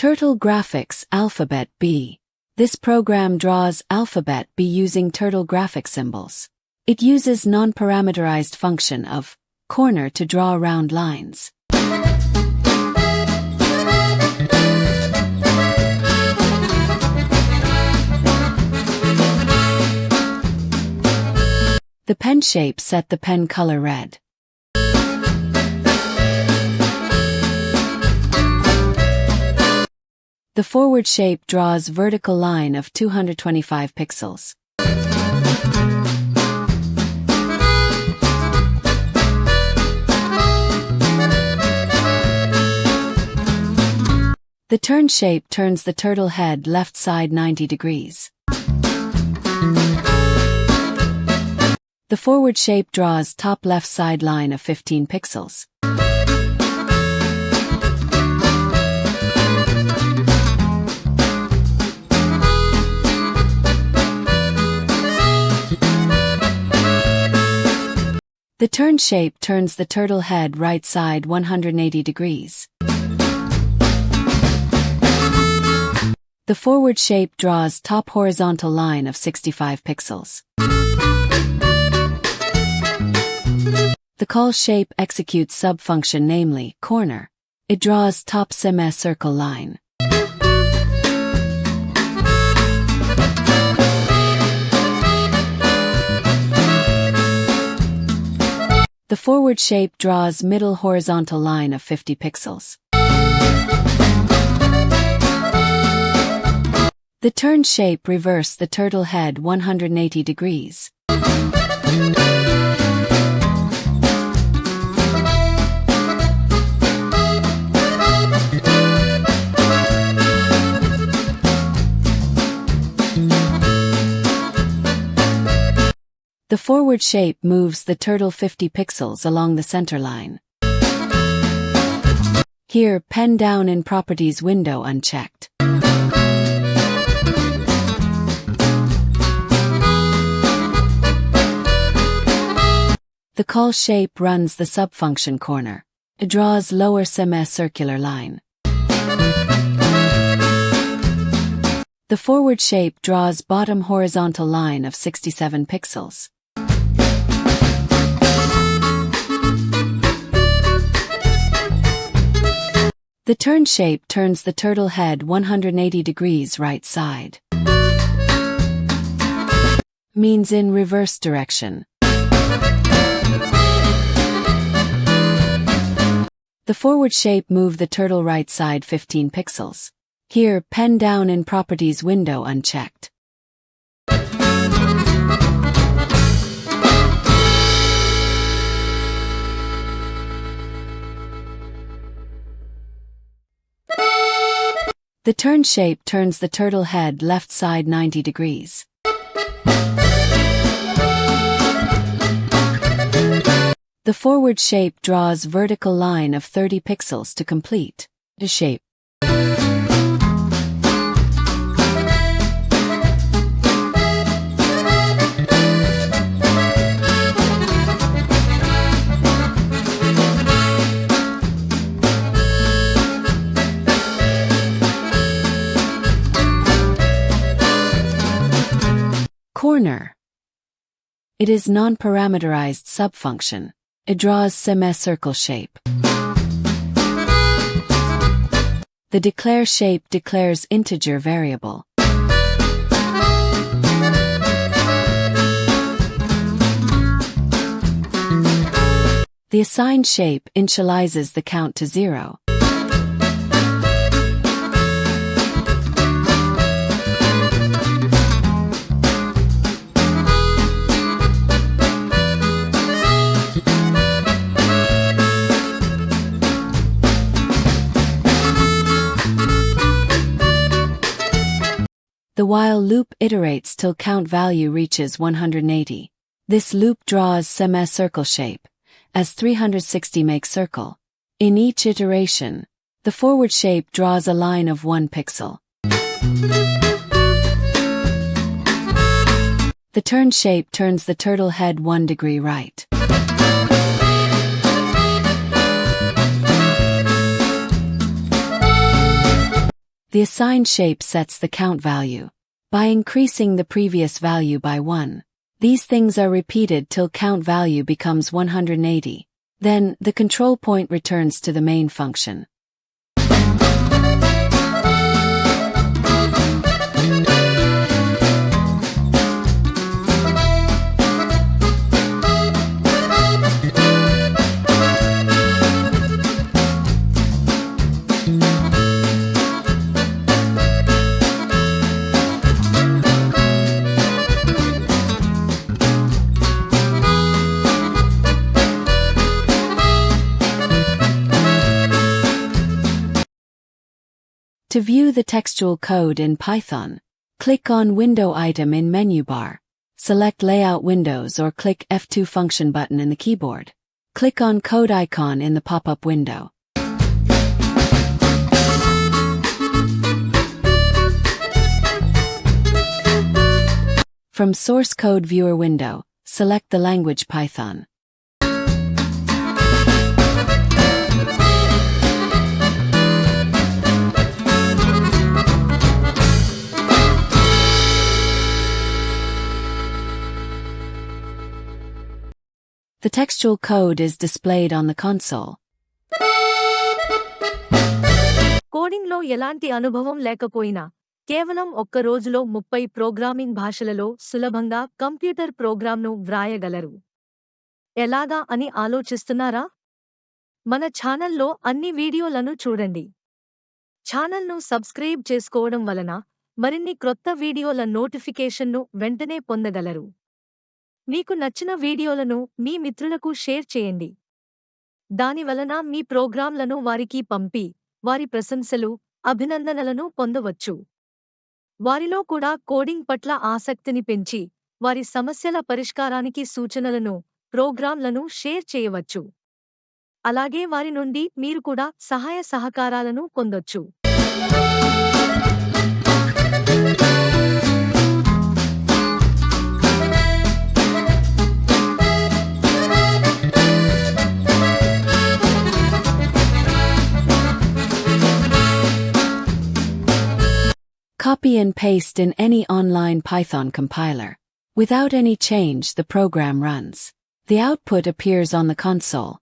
Turtle Graphics Alphabet B. This program draws alphabet B using turtle graphic symbols. It uses non-parameterized function of corner to draw round lines. The pen shape set the pen color red. The forward shape draws vertical line of 225 pixels. The turn shape turns the turtle head left side 90 degrees. The forward shape draws top left side line of 15 pixels. The turn shape turns the turtle head right side 180 degrees. The forward shape draws top horizontal line of 65 pixels. The call shape executes subfunction, namely corner. It draws top semicircle line. The forward shape draws middle horizontal line of 50 pixels. The turn shape reverse the turtle head 180 degrees. The forward shape moves the turtle 50 pixels along the center line. Here, pen down in properties window unchecked. The call shape runs the subfunction corner. It draws lower semicircular line. The forward shape draws bottom horizontal line of 67 pixels. The turn shape turns the turtle head 180 degrees right side. Means in reverse direction. The forward shape move the turtle right side 15 pixels. Here, pen down in properties window unchecked. The turn shape turns the turtle head left side 90 degrees. The forward shape draws vertical line of 30 pixels to complete the shape. Corner. It is non-parameterized subfunction. It draws semicircle shape. The declare shape declares integer variable. The assigned shape initializes the count to 0. The while loop iterates till count value reaches 180. This loop draws semicircle shape, as 360 make circle. In each iteration, the forward shape draws a line of 1 pixel. The turn shape turns the turtle head 1 degree right. The assigned shape sets the count value by increasing the previous value by 1. These things are repeated till count value becomes 180. Then, the control point returns to the main function. To view the textual code in Python, click on Window item in menu bar. Select Layout Windows or click F2 function button in the keyboard. Click on Code icon in the pop-up window. From Source Code Viewer window, select the language Python. The textual code is displayed on the console. కోడింగ్లో ఎలాంటి అనుభవం లేకపోయినా కేవలం ఒక్క రోజులో 30 programming భాషలలో సులభంగా computer ప్రోగ్రామ్ను వ్రాయగలరు. ఎలాగా అని ఆలోచిస్తున్నారా? మన ఛానల్లో అన్ని వీడియోలను చూడండి. ఛానల్ను సబ్స్క్రైబ్ చేసుకోవడం వలన మరిన్ని క్రొత్త వీడియోల నోటిఫికేషన్ను వెంటనే పొందగలరు. మీకు నచ్చిన వీడియోలను మీ మిత్రులకు షేర్ చేయండి. దానివలన మీ ప్రోగ్రాంలను వారికి పంపి, వారి ప్రశంసలు, అభినందనలను పొందవచ్చు. వారిలో కూడా కోడింగ్ పట్ల ఆసక్తిని పెంచి, వారి సమస్యల పరిష్కారానికి సూచనలను, ప్రోగ్రాంలను షేర్ చేయవచ్చు. అలాగే వారి నుండి మీరు కూడా సహాయ సహకారాలను పొందొచ్చు. Copy and paste in any online Python compiler. Without any change, the program runs. The output appears on the console.